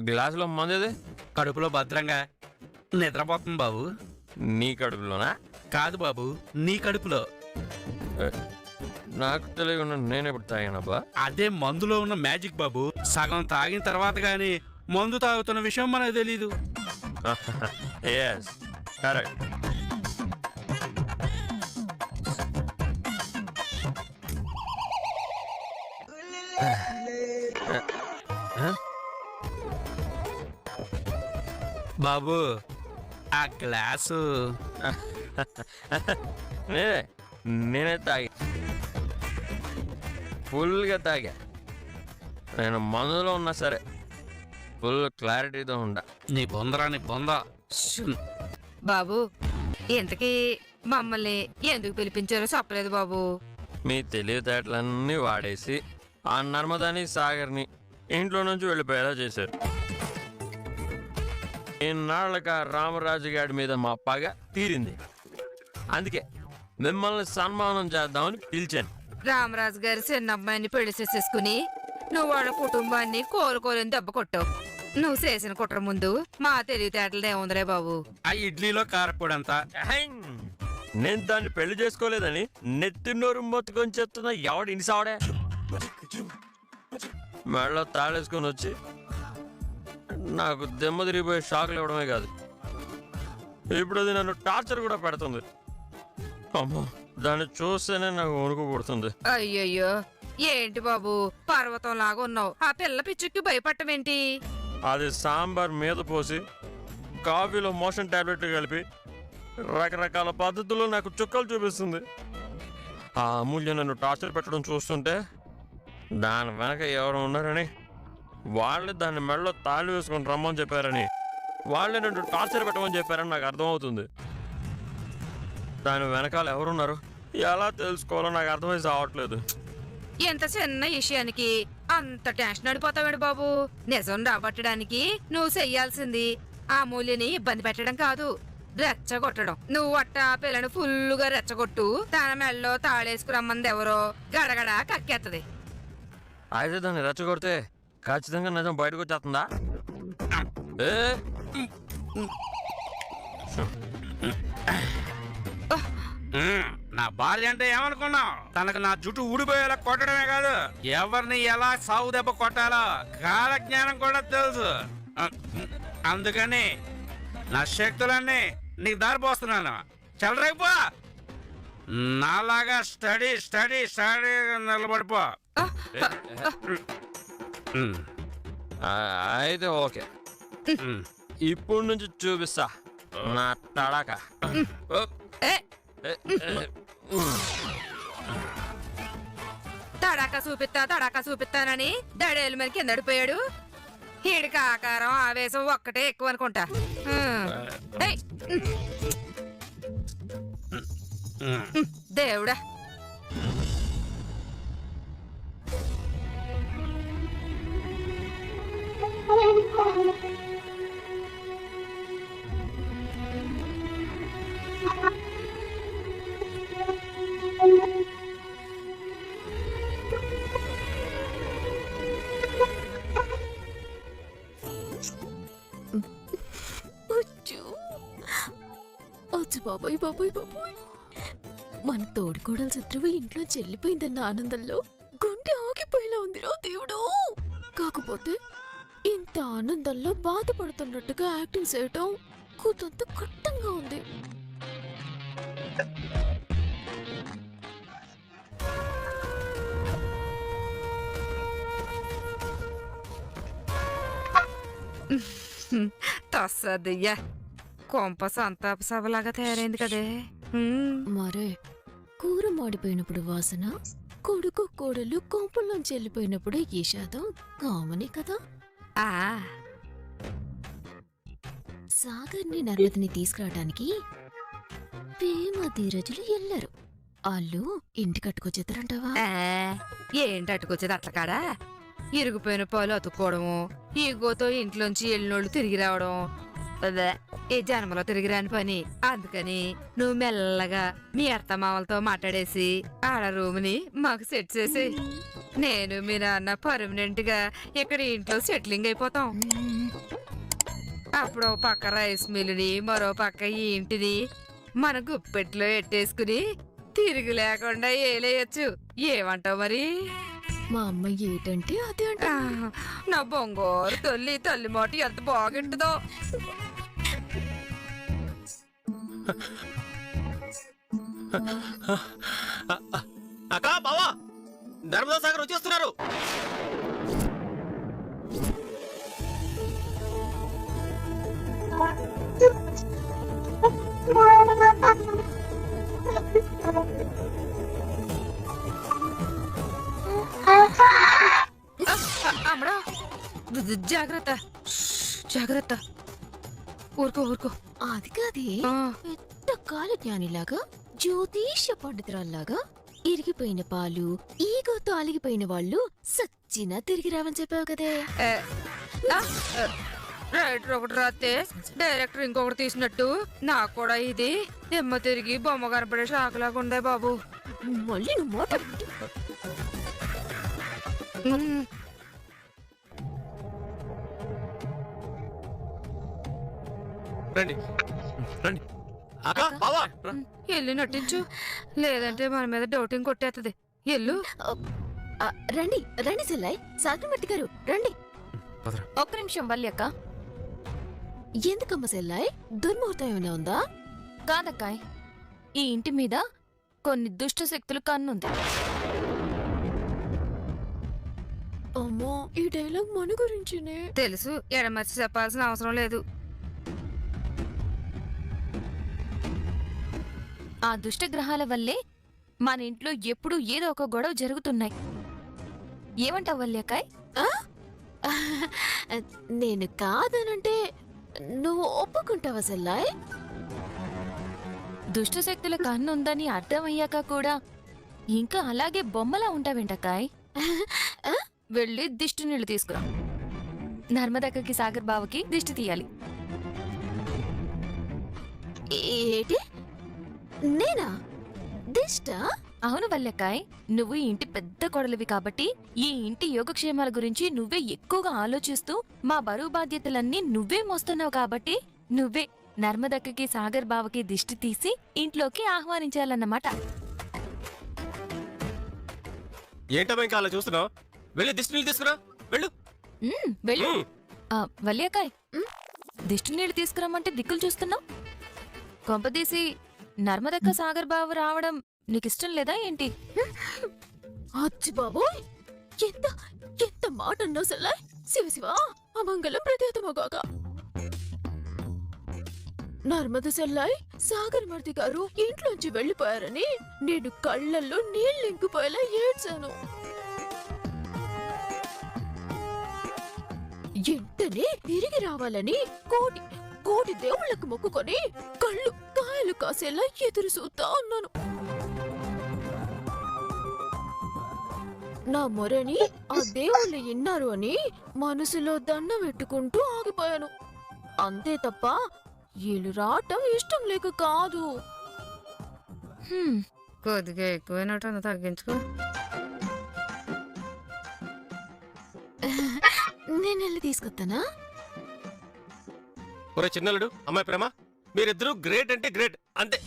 గ్లాసులో మందేది కడుపులో భద్రంగా నిద్రపోతుంది బాబు. నీ కడుపులోనా? కాదు బాబు, నీ కడుపులో. నాకు తెలియకుండా నేను ఎప్పుడు తాగానబ్బా? అదే మందులో ఉన్న మ్యాజిక్ బాబు. సగం తాగిన తర్వాత గాని మందు తాగుతున్న విషయం మనకు తెలీదు. Yes correct. బాబు ఆ గ్లాసు నేనే తాగా, ఫుల్గా తాగా. నేను మందులో ఉన్నా సరే ఫుల్ క్లారిటీతో ఉండా. నీ బొందరా నీ బొంద. బాబు ఇంతకీ మమ్మల్ని ఎందుకు పిలిపించారో చెప్పలేదు బాబు. మీ తెలివితేటలన్నీ వాడేసి ఆ నర్మదాని సాగర్ని ఇంట్లో నుంచి వెళ్ళిపోయేలా చేశారు. ఇన్నాళ్ళక రామరాజు గారి మీద మా పగ తీరింది. అందుకే మిమ్మల్ని సన్మానం చేద్దామని పిలిచాను. రామరాజు గారి చిన్న అమ్మాయిని పెళ్లి చేసేసుకుని నువ్వు వాళ్ళ కుటుంబాన్ని కోరుకోలేని దెబ్బ కొట్టావు. నువ్వు చేసిన కుట్ర ముందు మా తెలివితేటలు ఏముందిరే బాబు. ఆ ఇడ్లీలో కారపొడంతా. నేను దాన్ని పెళ్లి చేసుకోలేదని నెత్తిన్నోరు మొత్తుకొని చెప్తున్నా ఎవడు ఇనిసావడే. మెడలో తాళేసుకొని వచ్చి నాకు దెమ్మ తిరిగిపోయి షాకులు ఇవ్వడమే కాదు, ఇప్పుడు అది నన్ను టార్చర్ కూడా పెడుతుంది. అమ్మో, దాన్ని చూస్తేనే నాకు వణుకు పుడుతుంది. అయ్యయ్యో ఏంటి బాబు పర్వతం లాగా ఉన్నావు. ఆ పిల్ల పిచ్చుకి భయపడటమేంటి? అది సాంబార్ మీద పోసి కాఫీలో మోషన్ టాబ్లెట్లు కలిపి రకరకాల పద్ధతుల్లో నాకు చుక్కలు చూపిస్తుంది. ఆ అమూల్యం నన్ను టార్చర్ పెట్టడం చూస్తుంటే దాని వెనక ఎవరు ఉన్నారని, వాళ్ళే దాన్ని మెడలో తాళి వేసుకొని రమ్మని చెప్పారని, వాళ్ళే నన్ను టార్చర్ పెట్టమని చెప్పారని నాకు అర్థమవుతుంది. దాని వెనకాల ఎవరున్నారు ఎలా తెలుసుకోవాలో నాకు అర్థమై సావట్లేదు. ఎంత చిన్న విషయానికి అంత టెన్షన్ అడిపోతావేడు బాబు. నిజం రాబట్టడానికి నువ్వు చెయ్యాల్సింది ఆ మూల్యని ఇబ్బంది పెట్టడం కాదు, రెచ్చగొట్టడం. నువ్వు అట్ట పిల్లని ఫుల్లుగా రెచ్చగొట్టు, తన మెడలో తాళేసుకురమ్మంది ఎవరో గడగడ కక్కేత్తది. అయితే దాన్ని రెచ్చగొడితే ఖచ్చితంగా నిజం బయటకు వచ్చేస్తుందా? నా భార్య అంటే ఏమనుకున్నావు? తనకు నా జుట్టు ఊడిపోయేలా కొట్టడమే కాదు, ఎవరిని ఎలా సాగు దెబ్బ కొట్టాలో కాలజ్ఞానం కూడా తెలుసు. అందుకని నా శక్తులన్నీ నీకు దారిపోస్తున్నాను. చల్లరైపో, నాలాగా స్టడీ స్టడీ స్టడీ నిలబడిపో. అయితే ఓకే, ఇప్పుడు నుంచి చూపిస్తా నా తడాక. తడాకా చూపిస్తానని దడేలు మీద కింద పడిపోయాడు. ఈడికి ఆకారం ఆవేశం ఒక్కటే ఎక్కువ అనుకుంటా. దేవుడా, బాబాయ్ బాబాయ్ బాబాయ్, మన తోడుకోడల శత్రువు ఇంట్లో చెల్లిపోయిందన్న ఆనందంలో గుండె ఆగిపోయేలా ఉందిరా దేవుడు. కాకపోతే ఇంత ఆనందంలో బాధపడుతున్నట్టుగా యాక్టింగ్ చేయటం కొంత కష్టంగా ఉంది. తస్సదయ్యా, కొంప సంతాప సభలాగా తయారైంది కదే. మరే కూర మాడిపోయినప్పుడు వాసన, కొడుకు కోడలు కొంపల్లోంచి వెళ్ళిపోయినప్పుడు ఈ శాతం కామనే కదా. సాగర్ని నర్మదని తీసుకురావడానికి ప్రేమ ధీరజులు వెళ్ళారు. వాళ్ళు ఇంటి కట్టుకొచ్చేద్దరంటావా? ఏంటి అట్టుకొచ్చేది అట్ల కాడా? ఇరిగిపోయిన పాలు అతుక్కోవడము, ఈగోతో ఇంట్లోంచి వెళ్ళినోళ్ళు తిరిగి రావడం అదే ఈ జన్మలో తిరిగి రాని పని. అందుకని నువ్వు మెల్లగా మీ అత్తమామలతో మాట్లాడేసి ఆడ రూమ్ని మాకు సెట్ చేసి నేను మీ నాన్న పర్మనెంట్ గా ఇక్కడ ఇంట్లో సెటిలింగ్ అయిపోతాం. అప్పుడు ఓ పక్క రైస్ మిల్లుని మరో పక్క ఈ ఇంటిని మన గుప్పెట్లో ఎట్టేసుకుని తిరిగి లేకుండా ఏలేయచ్చు. ఏమంటావు మరి? మా అమ్మ ఏటంటే అదే అంట. నా బొంగోరు తల్లి మాట ఎంత బాగుంటుందో. అక్క బావా నర్మదా సాగర్ వచ్చేస్తున్నారు. అమ్మడా జాగ్రత్త జాగ్రత్త. ఊరుకో. అది కాదే, ఆ, పెద్ద కాలజ్ఞానిలాగా జ్యోతిష పండితురాల్లాగా ఇరిగిపోయిన పాలు ఈగోతో అలిగిపోయిన వాళ్ళు సచ్చినా తిరిగి రావని చెప్పావు కదే. ఏ, ఆ, రైటర్ ఒకటి రాస్తే డైరెక్టర్ ఇంకొకటి తీసినట్టు నాకు కూడా ఇది నిమ్మ తిరిగి బొమ్మ కనపడే షాకులాగా ఉండే బాబు. మళ్ళీ నువ్వు మాట పెట్టు. ఉమ్, రండి రండి అక్క బావా రా. ఎల్లు నటించు, లేదంటే మన మీద డౌటింగ్ కొట్టేస్తుంది. ఎల్లు. ఆ, రండి రండి సెల్లాయ్, సాగరమూర్తి గారు రండి. పదరా. ఒక్క నిమిషం వల్లి అక్క. ఎందుకమ్మ సెల్లాయ్, దుర్ముహూర్తం ఏమైనా ఉందా? కాదక్కాయ్, ఈ ఇంటి మీద కొన్ని దుష్ట శక్తులు కన్నుంది. అమ్మో, ఈ డైలాగ్ మన గురించినే. తెలుసు, ఎడమర్చి చెప్పాల్సిన అవసరం లేదు. ఆ దుష్ట గ్రహాల వల్లే మన ఇంట్లో ఎప్పుడూ ఏదో ఒక గొడవ జరుగుతున్నాయి. ఏమంటావు వల్లేకాయ్? నేను కాదనంటే నువ్వు ఒప్పుకుంటావా సెల్లాయ్? దుష్ట శక్తుల కన్నుందని అర్థమయ్యాక కూడా ఇంకా అలాగే బొమ్మలా ఉంటావేంటకాయ్? వెళ్ళి దిష్టి నీళ్లు తీసుకురా. నర్మదక్కకి సాగర్ బావకి దిష్టి తీయాలి. ఏటి నేనా దిష్ట? అవును వల్లకాయ్, నువ్వు ఈ ఇంటి పెద్ద కొడలివి కాబట్టి ఈ ఇంటి యోగక్షేమాల గురించి నువ్వే ఎక్కువగా ఆలోచిస్తూ మా బరువు బాధ్యతలన్నీ నువ్వే మోస్తున్నావు కాబట్టి నువ్వే నర్మదక్కకి సాగర్ బావకి దిష్టి తీసి ఇంట్లోకి ఆహ్వానించాలన్నమాట. ఏంటమ్మా ఇంకా అలా చూస్తున్నావు? వెళ్ళి దిష్టి నీళ్ళు తీసుకురా వెళ్ళు. వెళ్ళు. వల్లేకాయ్, దిష్టి నీళ్లు తీసుకురమ్మంటే దిక్కులు చూస్తున్నావు. కొంపదీసి నర్మదక్క సాగర్ బావ రావడం నీకిష్టం లేదా ఏంటి? అచ్చి బాబోయ్, ఎంత ఎంత మాట అన్నావు సెల్లాయ్. శివ శివ, అమంగళం ప్రతేతమగాక. నర్మద సెల్లాయ్, సాగర్ మర్ది గారు ఇంట్లోంచి వెళ్లిపోయారని నేను కళ్ళల్లో నీళ్ళు ఇంకిపోయేలా ఏడ్చాను. ఎంటనే తిరిగి రావాలని కోటి కోటి దేవుళ్లకు మొక్కుకొని కళ్ళు కాయలు కాసేలా ఎదురు చూస్తా ఉన్నాను. నా మొరని ఆ దేవుళ్ళు విన్నారు అని మనసులో దండం పెట్టుకుంటూ ఆగిపోయాను. అంతే తప్ప వీళ్ళు రావటం ఇష్టం లేక కాదు. కొద్దిగా ఎక్కువైనట్టు తగ్గించుకో. నేను వెళ్ళి తీసుకొస్తానా? ఒరే చిన్నలుడు అమ్మాయి ప్రేమ, మీరిద్దరూ గ్రేట్ అంటే గ్రేట్ అంతే.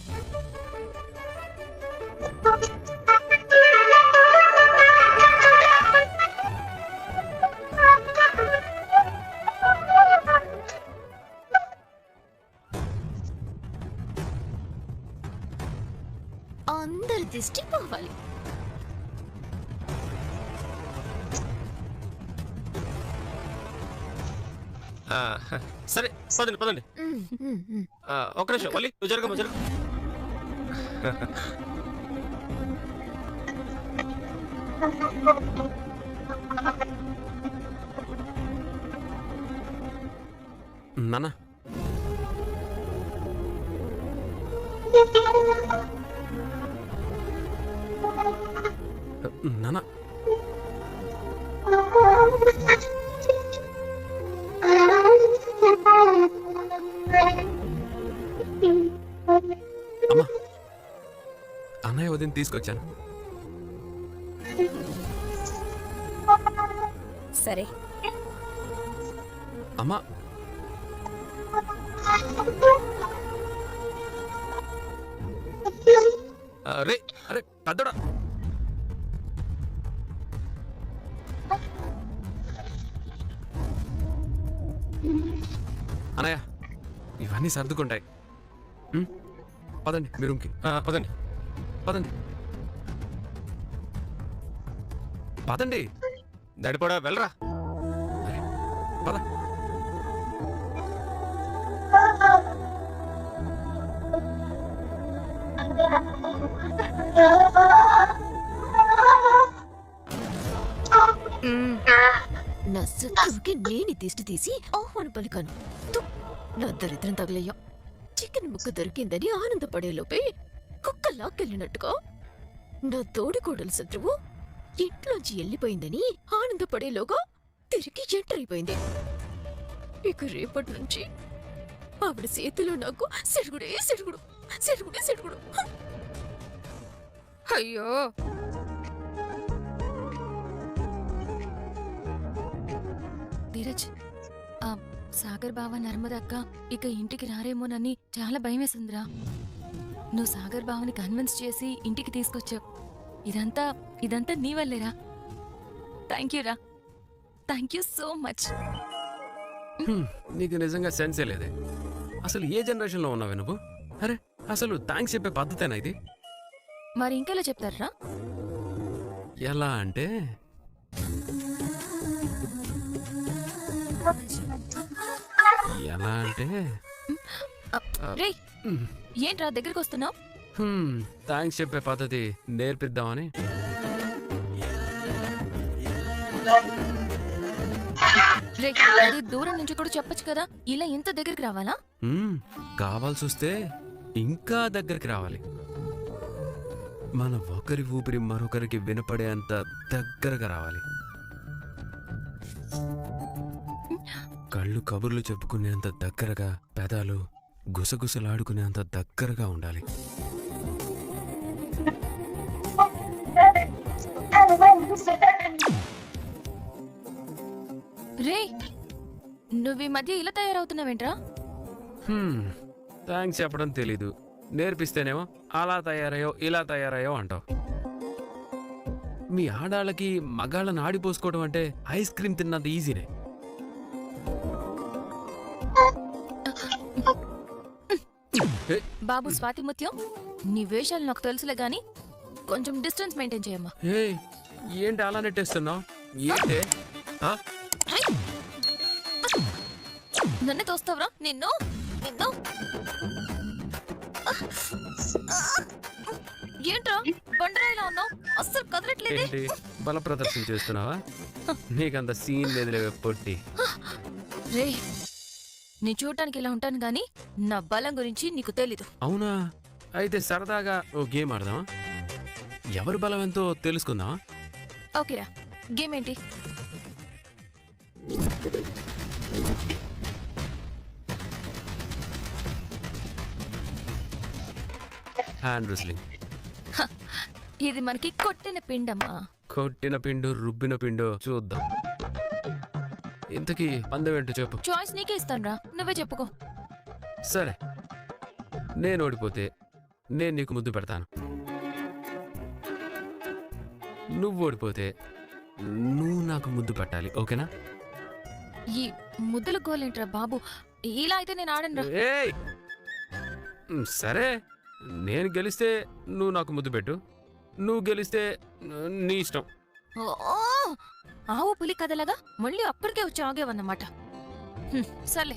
అందరి దిష్టి పోవాలి. సరే పదండి పదండి. ఒక్క నిమిషం మళ్ళీ నువ్వు జరగమ్మా జరుగు. నాన్న నాన్న అమ్మా అన్నయ్య వదిన తీసుకొచ్చాను. సరే అమ్మా అరే అరే పెద్దడా అన్నయ్య ఇవన్నీ సర్దుకుంటాయి. పదండి మీ రూమ్కి. పదండి. పదండి పదండి. దడిపడా వెళ్ళరా. పద. నా శత్రువుకి నేను దిష్టి తీసి ఆహ్వాన పలికాను. థు, నా దరిద్రం తగలయ్యా. చికెన్ ముక్క దొరికిందని ఆనందపడేలోపే కుక్క లాక్కెళ్ళినట్టుగా నా తోడికోడలు శత్రువు ఇంట్లోంచి వెళ్ళిపోయిందని ఆనందపడేలోగా తిరిగి ఎంటర్ అయిపోయింది. ఇక రేపటి నుంచి ఆవిడ చేతిలో నాకు సెడుగుడే సెడుగుడు సెడుగుడే సెడుగుడు. అయ్యో ధీరజ్, ఆ సాగర్ బావ నర్మదక్క ఇక ఇంటికి రారేమోనని చాలా భయమేసిందిరా. నువ్వు సాగర్ బావని కన్విన్స్ చేసి ఇంటికి తీసుకొచ్చావు. ఇదంతా నీ వల్లేరా. థ్యాంక్ యూ రా. Thank you so much. నీకు నిజంగా సెన్సే లేదే. అసలు ఏ జనరేషన్లో ఉన్నావే నువ్వు? అరే అసలు థ్యాంక్స్ చెప్పే పద్ధతేనా ఇది? మరి ఇంకెలా చెప్తారా? ఎలా అంటే ఎలా అంటే రే, ఏంట్రా దగ్గరికి వస్తున్నావు? థ్యాంక్స్ చెప్పే పద్ధతి నేర్పిద్దామని. రే, అది దూరం నుంచి కూడా చెప్పొచ్చు కదా, ఇలా ఇంత దగ్గరికి రావాలా? కావాల్సి వస్తే ఇంకా దగ్గరికి రావాలి. మన ఒకరి ఊపిరి మరొకరికి వినపడే అంత దగ్గరగా రావాలి. కళ్ళు కబుర్లు చెప్పుకునేంత దగ్గరగా, పెదాలు గుసగుసలాడుకునేంత దగ్గరగా ఉండాలి. రే, నువ్వు ఈ మధ్య ఇలా తయారవుతున్నావేంట్రా? థ్యాంక్స్ చెప్పడం తెలీదు, నేర్పిస్తేనేమో అలా తయారయ్యో ఇలా తయారయ్యో అంటావు. మీ ఆడాళ్ళకి మగాళ్ళని ఆడిపోసుకోవడం అంటే ఐస్ క్రీమ్ తిన్నంత ఈజీనే. బాబు స్వాతిముత్యం, నీ వేషాలు నాకు తెలుసులే గాని కొంచెం డిస్టెన్స్ మెయింటైన్ చేయమ్మా. ఏంటి అలా నెట్టేస్తున్నావు? ఏంటే నన్నే తోస్తావరా? నిన్ను నిన్ను ఏంట్రా బండరాయిలా ఉన్నావు? అస్సలు కదలట్లేదే. ఏంటి బల ప్రదర్శన చేస్తున్నావా? నీకంత సీన్ లేదులే పొట్టి. రే, నీ చూడటానికి ఇలా ఉంటాను గాని నా బలం గురించి నీకు తెలీదు. అవునా? అయితే సరదాగా ఓ గేమ్ ఆడదామా? ఎవరి బలం ఎంతో తెలుసుకుందామా? ఓకేరా, గేమ్ ఏంటి? Hand wrestling. ఇది మనకి కొట్టిన పిండమ్మా. కొట్టిన పిండు రుబ్బిన పిండు చూద్దాం. ఇంతకీ పందెం ఏంటో చెప్పు. చాయిస్ నీకే ఇస్తానురా, నువ్వే చెప్పుకో. సరే, నేను ఓడిపోతే నేను నీకు ముద్దు పెడతాను. నువ్వు ఓడిపోతే నువ్వు నాకు ముద్దు పెట్టాలి, ఓకేనా? ఈ ముద్దుల గోలేంట్రా బాబు, ఇలా అయితే నేను ఆడనురా. ఏయ్! సరే, నేను గెలిస్తే నువ్వు నాకు ముద్దు పెట్టు, నువ్వు గెలిస్తే నీ ఇష్టం. ఓ, ఆవు పులి కథలాగా మళ్ళీ అక్కడికే వచ్చి ఆగేవన్నమాట. సర్లే,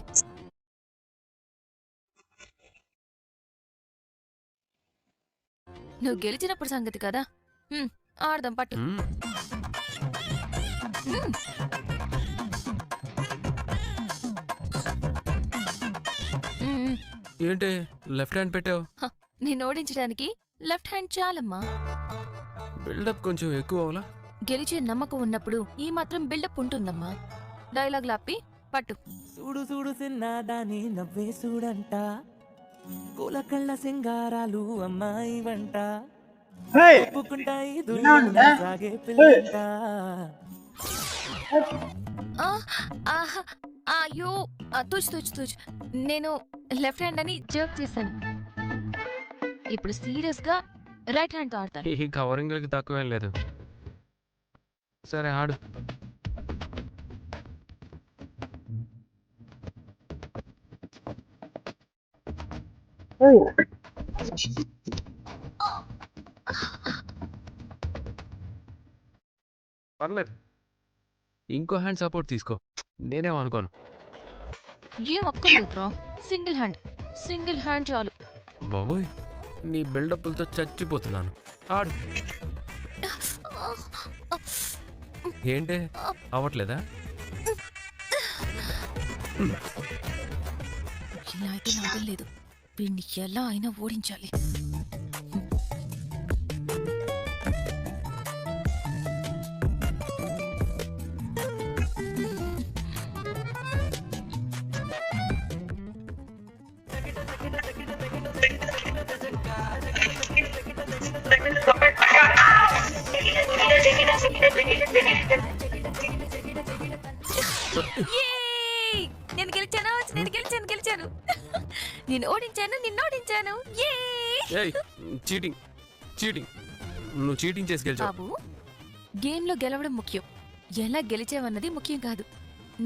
నువ్వు గెలిచినప్పుడు సంగతి కదా. ఆడదాం పట్టు. ఏంటి లెఫ్ట్ హ్యాండ్ పెట్టావు? నేను ఓడించడానికి లెఫ్ట్ హ్యాండ్ చాలమ్మా. బిల్డప్ కొంచెం ఎక్కువ అవలా? గెలిచే నమ్మకం ఉన్నప్పుడు ఈ మాత్రం బిల్డప్ ఉంటుందమ్మా. డైలాగ్ లాపి పట్టు. చూడు చూడు సిన్నాదాని నవ్వే చూడంట, కోల కళ్ళ సింగారాలు అమ్మాయి వంట, ఒప్పుకుంటాయి దునియాలో సాగే పిల్లంట. ఆ, ఆహా, అయ్యో, తుచ్ నేను లెఫ్ట్ హ్యాండ్ అని జర్క్ చేశాను. ఇప్పుడు సీరియస్ గా రైట్ హ్యాండ్ తో ఆడతాను. ఈ కవరింగ్లకి తక్కువేం లేదు. సరే ఆడు. పర్లేదు, ఇంకో హ్యాండ్ సపోర్ట్ తీసుకో. నేనేం అనుకోను. ఏం అక్కర్లేదురా, సింగిల్ హ్యాండ్ చాలు. బాబోయ్, నీ బిల్డప్లతో చచ్చిపోతున్నాను. ఆడు. ఏంటే అవ్వట్లేదా? ఇలా అయితే లాభం లేదు. వీడిని ఎలా అయినా ఓడించాలి. Yay! నేను గెలిచాను. నేను ఓడించాను. ఏయ్, చీటింగ్. నువ్వు చీటింగ్ చేసి గెలిచావు. బాబు, గేమ్లో గెలవడం ముఖ్యం, ఎలా గెలిచావన్నది ముఖ్యం కాదు.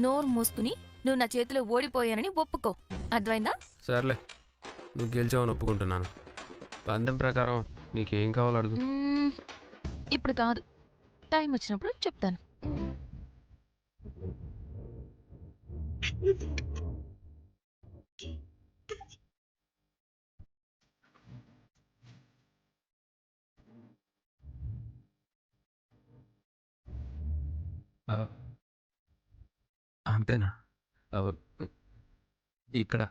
నోరు మూసుకుని నువ్వు నా చేతిలో ఓడిపోయానని ఒప్పుకో. అర్థమైందా? సర్లే, నువ్వు గెలిచావని ఒప్పుకుంటున్నాను. పందెం ప్రకారం నీకేం కావాలో అడుగు. ఇప్పుడు కాదు, టైం వచ్చినప్పుడు చెప్తాను. అంతేనా? ఇక్కడ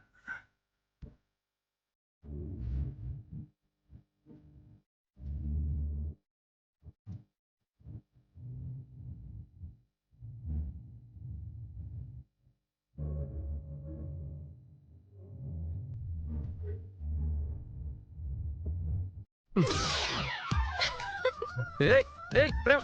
ప్రేమ.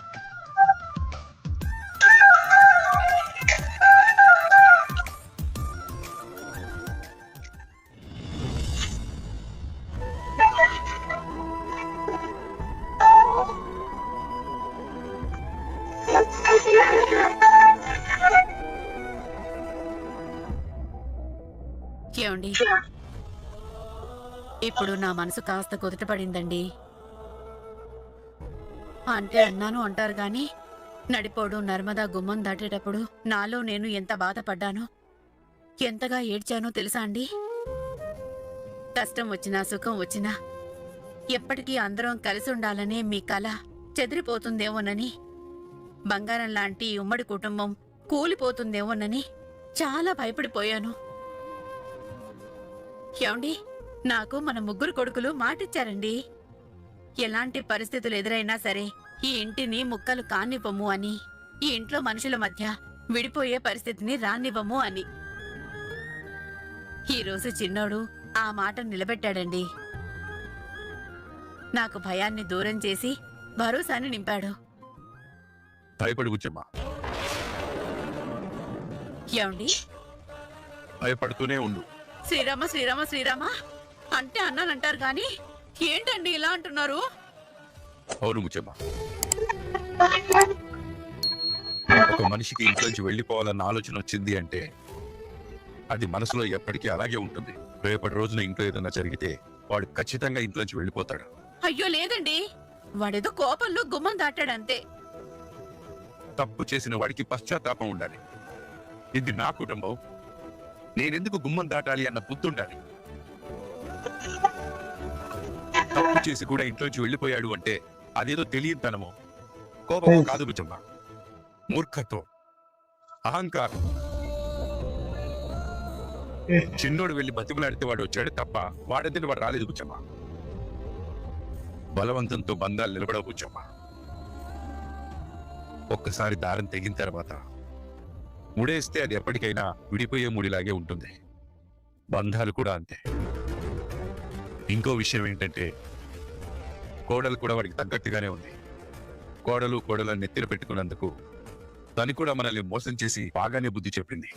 ఏమండి, ఇప్పుడు నా మనసు కాస్త కుదుటపడిందండి. అంటే అన్నాను అంటారు గాని, నడిపోడు నర్మదా గుమ్మం దాటేటప్పుడు నాలో నేను ఎంత బాధపడ్డానో, ఎంతగా ఏడ్చానో తెలుసా అండి? కష్టం వచ్చినా సుఖం వచ్చినా ఎప్పటికీ అందరం కలిసి ఉండాలనే మీ కల చెదిరిపోతుందేమోనని, బంగారం లాంటి ఈ ఉమ్మడి కుటుంబం కూలిపోతుందేమోనని చాలా భయపడిపోయాను. ఏమండి, నాకు మన ముగ్గురు కొడుకులు మాటిచ్చారండి, ఎలాంటి పరిస్థితులు ఎదురైనా సరే ఈ ఇంటిని ముక్కలు కానివ్వము అని, ఈ ఇంట్లో మనుషుల మధ్య విడిపోయే పరిస్థితిని రానివ్వము అని. ఈరోజు చిన్నోడు ఆ మాట నిలబెట్టాడండి. నాకు భయాన్ని దూరం చేసి భరోసాని నింపాడు. భయపడి కూర్చోమ్మా. ఏమండి, భయపడుతూనే ఉండు. శ్రీరామ శ్రీరామ శ్రీరామ అంటే అన్నానంటారు గాని ఏంటండి ఇలా అంటున్నారు? అవును కూర్చోమ్మా. ఒక మనిషికి ఇంట్లోంచి వెళ్ళిపోవాలన్న ఆలోచన వచ్చింది అంటే అది మనసులో ఎప్పటికీ అలాగే ఉంటుంది. రేపటి రోజున ఇంట్లో ఏదైనా జరిగితే వాడు ఖచ్చితంగా ఇంట్లోంచి వెళ్ళిపోతాడు. అయ్యో లేదండి, వాడేదో కోపంలో గుమ్మం దాటాడంతే. తప్పు చేసిన వాడికి పశ్చాత్తాపం ఉండాలి. ఇది నా కుటుంబం, నేనెందుకు గుమ్మం దాటాలి అన్న బుద్ధి ఉండాలి. తప్పు చేసి కూడా ఇంట్లోంచి వెళ్ళిపోయాడు అంటే అదేదో తెలియనితనమో కోపమో కాదు బుచ్చమ్మ, మూర్ఖత్వం, అహంకారం. చిన్నోడు వెళ్ళి బతిమలాడితే వాడు వచ్చాడు తప్ప వాడంతే వాడు రాలేదు బుచ్చమ్మ. బలవంతంతో బంధాలు నిలబడవు బుజ్జమ్మ. ఒక్కసారి దారం తెగిన తర్వాత ముడేస్తే అది ఎప్పటికైనా విడిపోయే ముడిలాగే ఉంటుంది. బంధాలు కూడా అంతే. ఇంకో విషయం ఏంటంటే కోడలు కూడా వాడికి తగ్గట్టుగానే ఉంది. కోడలు నెత్తిన పెట్టుకున్నందుకు తను కూడా మనల్ని మోసం చేసి బాగానే బుద్ధి చెప్పింది.